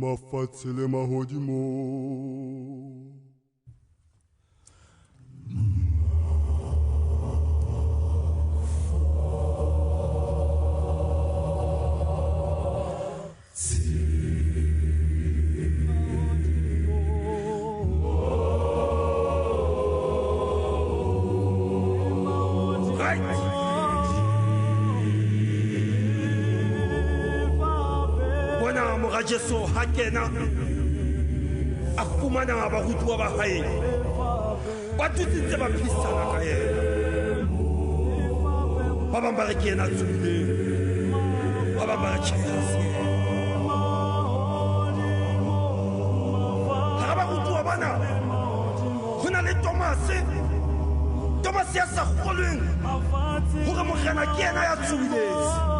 mafatshe le mahodimo. Jesu hakena a fumana barutuwa ba hae ba tutsitse ba phisana ka yena ba bang ba re ke yena tswile ba bang ba re tjhese ha barutuwa bana ho na le Thomas ya sa kgolweng hore morena ke yena ya tswileng.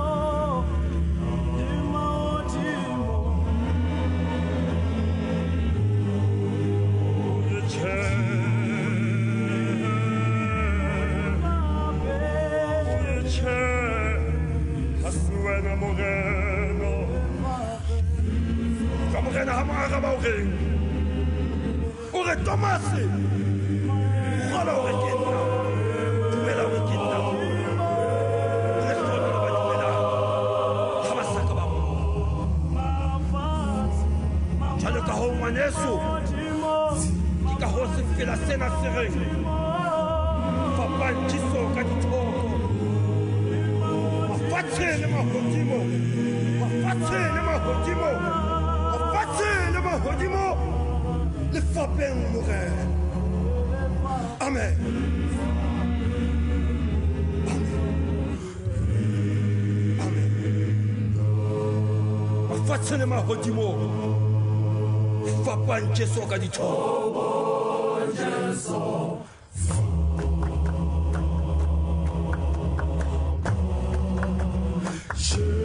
Ore Thomas khola ore ke nna dumela ore ke nna re hlola ba dumela ha ba saka ba mo jalo ka ho ngwaneso ke ka ho se fela sena se re fapantshiso ka dithoko mafatshe le mahodimo le fapeng morena. Amen. Mafatshe le mahodimo fapantshitswe ka dithoko. Sure.